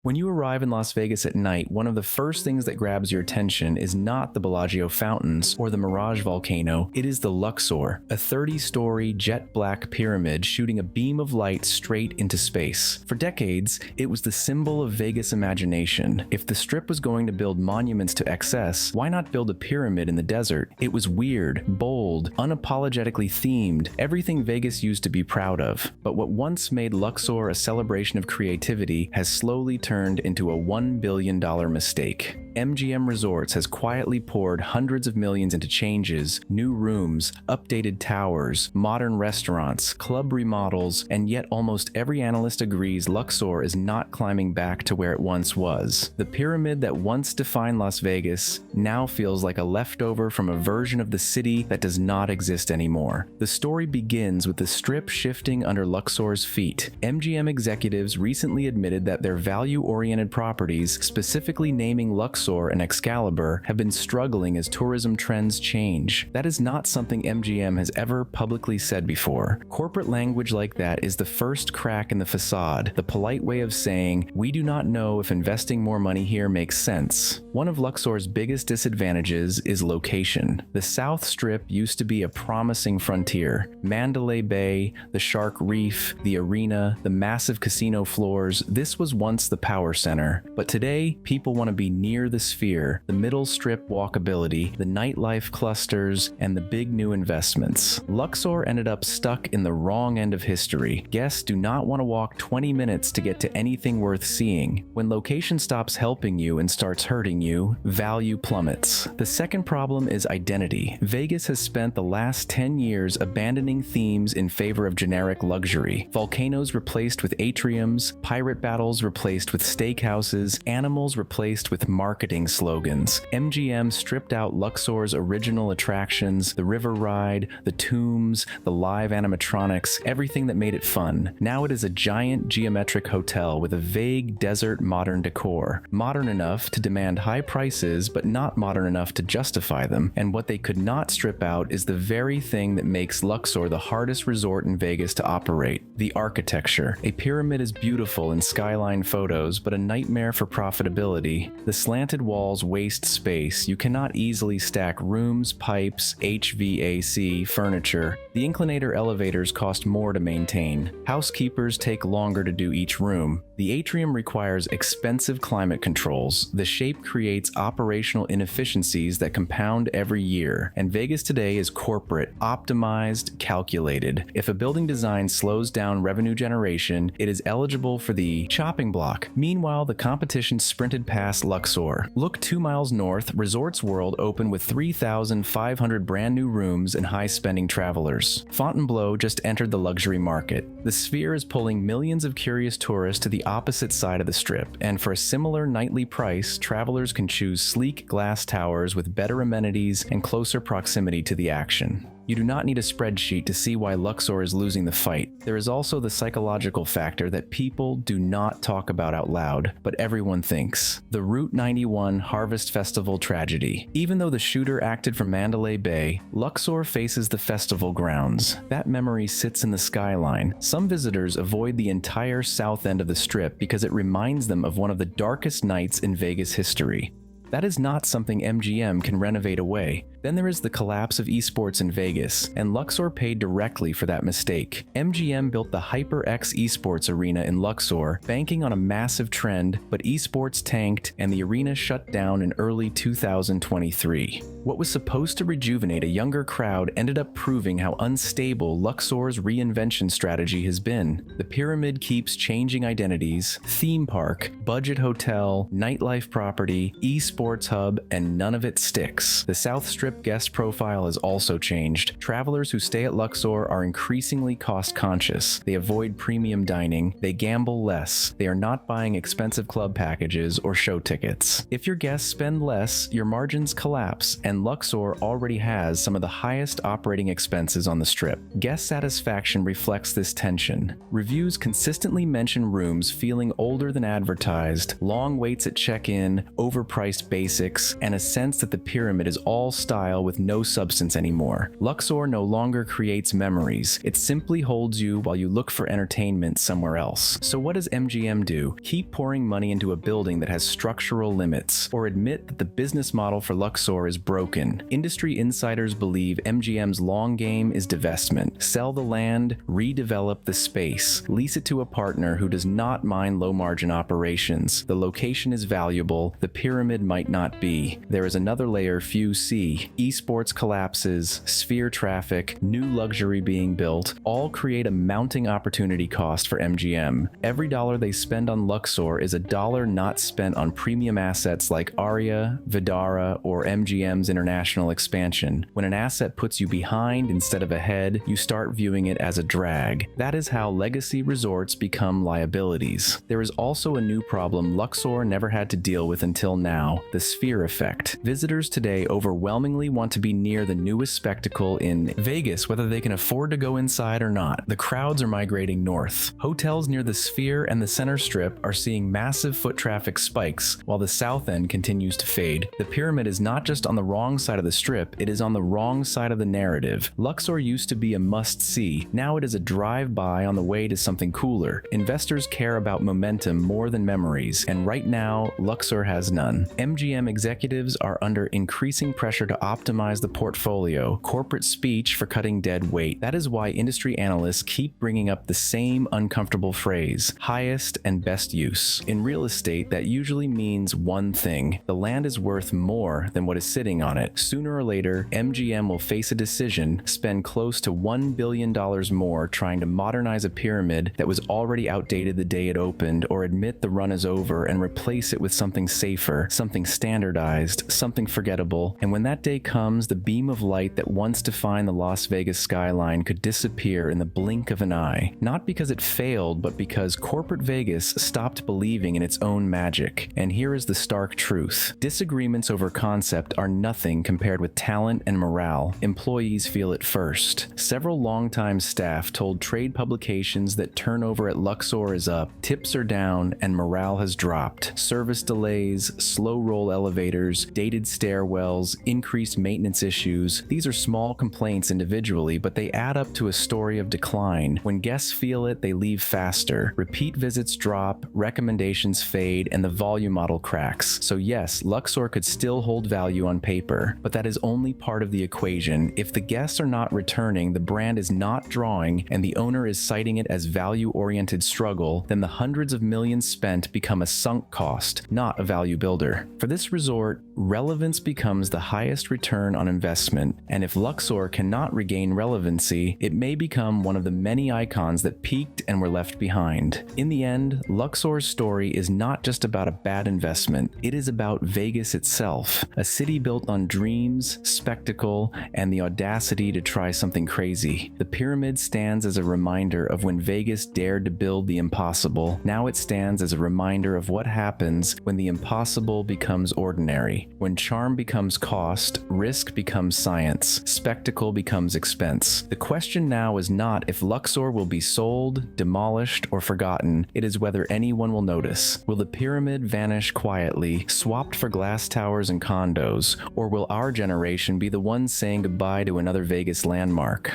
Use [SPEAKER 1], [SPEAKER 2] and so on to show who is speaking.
[SPEAKER 1] When you arrive in Las Vegas at night, one of the first things that grabs your attention is not the Bellagio fountains or the Mirage volcano, it is the Luxor, a 30-story jet black pyramid shooting a beam of light straight into space. For decades, it was the symbol of Vegas imagination. If the Strip was going to build monuments to excess, why not build a pyramid in the desert? It was weird, bold, unapologetically themed, everything Vegas used to be proud of. But what once made Luxor a celebration of creativity has slowly turned into a $1 billion mistake. MGM Resorts has quietly poured hundreds of millions into changes, new rooms, updated towers, modern restaurants, club remodels, and yet almost every analyst agrees Luxor is not climbing back to where it once was. The pyramid that once defined Las Vegas now feels like a leftover from a version of the city that does not exist anymore. The story begins with the Strip shifting under Luxor's feet. MGM executives recently admitted that their value-oriented properties, specifically naming Luxor and Excalibur, have been struggling as tourism trends change. That is not something MGM has ever publicly said before. Corporate language like that is the first crack in the facade, the polite way of saying, we do not know if investing more money here makes sense. One of Luxor's biggest disadvantages is location. The South Strip used to be a promising frontier. Mandalay Bay, the Shark Reef, the arena, the massive casino floors, this was once the power center. But today, people want to be near the Sphere, the Middle Strip walkability, the nightlife clusters, and the big new investments. Luxor ended up stuck in the wrong end of history. Guests do not want to walk 20 minutes to get to anything worth seeing. When location stops helping you and starts hurting you, value plummets. The second problem is identity. Vegas has spent the last 10 years abandoning themes in favor of generic luxury. Volcanoes replaced with atriums, pirate battles replaced with steakhouses, animals replaced with marketing slogans. MGM stripped out Luxor's original attractions, the river ride, the tombs, the live animatronics, everything that made it fun. Now it is a giant geometric hotel with a vague desert modern decor. Modern enough to demand high prices, but not modern enough to justify them. And what they could not strip out is the very thing that makes Luxor the hardest resort in Vegas to operate: the architecture. A pyramid is beautiful in skyline photos, but a nightmare for profitability. The slanted walls waste space. You cannot easily stack rooms, pipes, HVAC, furniture. The inclinator elevators cost more to maintain. Housekeepers take longer to do each room. The atrium requires expensive climate controls. The shape creates operational inefficiencies that compound every year. And Vegas today is corporate, optimized, calculated. If a building design slows down revenue generation, it is eligible for the chopping block. Meanwhile, the competition sprinted past Luxor. Look 2 miles north, Resorts World opened with 3,500 brand new rooms and high-spending travelers. Fontainebleau just entered the luxury market. The Sphere is pulling millions of curious tourists to the opposite side of the Strip, and for a similar nightly price, travelers can choose sleek glass towers with better amenities and closer proximity to the action. You do not need a spreadsheet to see why Luxor is losing the fight. There is also the psychological factor that people do not talk about out loud, but everyone thinks. The Route 91 Harvest Festival tragedy. Even though the shooter acted from Mandalay Bay, Luxor faces the festival grounds. That memory sits in the skyline. Some visitors avoid the entire south end of the Strip because it reminds them of one of the darkest nights in Vegas history. That is not something MGM can renovate away. Then there is the collapse of esports in Vegas, and Luxor paid directly for that mistake. MGM built the HyperX esports arena in Luxor, banking on a massive trend, but esports tanked and the arena shut down in early 2023. What was supposed to rejuvenate a younger crowd ended up proving how unstable Luxor's reinvention strategy has been. The pyramid keeps changing identities: theme park, budget hotel, nightlife property, esports hub, and none of it sticks. The South Strip guest profile has also changed. Travelers who stay at Luxor are increasingly cost-conscious. They avoid premium dining, they gamble less, they are not buying expensive club packages or show tickets. If your guests spend less, your margins collapse, and Luxor already has some of the highest operating expenses on the Strip. Guest satisfaction reflects this tension. Reviews consistently mention rooms feeling older than advertised, long waits at check-in, overpriced basics, and a sense that the pyramid is all style with no substance anymore. Luxor no longer creates memories. It simply holds you while you look for entertainment somewhere else. So what does MGM do? Keep pouring money into a building that has structural limits, or admit that the business model for Luxor is broken? Industry insiders believe MGM's long game is divestment. Sell the land, redevelop the space, lease it to a partner who does not mind low-margin operations. The location is valuable, the pyramid might not be. There is another layer few see. Esports collapses, sphere traffic, new luxury being built, all create a mounting opportunity cost for MGM. Every dollar they spend on Luxor is a dollar not spent on premium assets like Aria, Vidara, or MGM's international expansion. When an asset puts you behind instead of ahead, you start viewing it as a drag. That is how legacy resorts become liabilities. There is also a new problem Luxor never had to deal with until now: the sphere effect. Visitors today overwhelmingly want to be near the newest spectacle in Vegas, whether they can afford to go inside or not. The crowds are migrating north. Hotels near the sphere and the center strip are seeing massive foot traffic spikes, while the south end continues to fade. The pyramid is not just on the wrong side of the strip, it is on the wrong side of the narrative. Luxor used to be a must-see. Now it is a drive-by on the way to something cooler. Investors care about momentum more than memories, and right now, Luxor has none. MGM executives are under increasing pressure to optimize the portfolio, corporate speech for cutting dead weight. That is why industry analysts keep bringing up the same uncomfortable phrase: highest and best use. In real estate, that usually means one thing: the land is worth more than what is sitting on it. Sooner or later, MGM will face a decision: spend close to $1 billion more trying to modernize a pyramid that was already outdated the day it opened, or admit the run is over and replace it with something safer, something standardized, something forgettable. And when that day comes, the beam of light that once defined the Las Vegas skyline could disappear in the blink of an eye. Not because it failed, but because corporate Vegas stopped believing in its own magic. And here is the stark truth: disagreements over concept are nothing compared with talent and morale. Employees feel it first. Several longtime staff told trade publications that turnover at Luxor is up, tips are down, and morale has dropped. Service delays, slow roll elevators, dated stairwells, increased maintenance issues. These are small complaints individually, but they add up to a story of decline. When guests feel it, they leave faster. Repeat visits drop, recommendations fade, and the volume model cracks. So yes, Luxor could still hold value on paper, but that is only part of the equation. If the guests are not returning, the brand is not drawing, and the owner is citing it as value-oriented struggle, then the hundreds of millions spent become a sunk cost, not a value builder. For this resort, relevance becomes the highest return on investment, and if Luxor cannot regain relevancy, it may become one of the many icons that peaked and were left behind. In the end, Luxor's story is not just about a bad investment, it is about Vegas itself, a city built on dreams, spectacle, and the audacity to try something crazy. The pyramid stands as a reminder of when Vegas dared to build the impossible. Now it stands as a reminder of what happens when the impossible becomes ordinary, when charm becomes cost, risk becomes science, spectacle becomes expense. The question now is not if Luxor will be sold, demolished, or forgotten. It is whether anyone will notice. Will the pyramid vanish quietly, swapped for glass towers and condos, or will our generation be the ones saying goodbye to another Vegas landmark?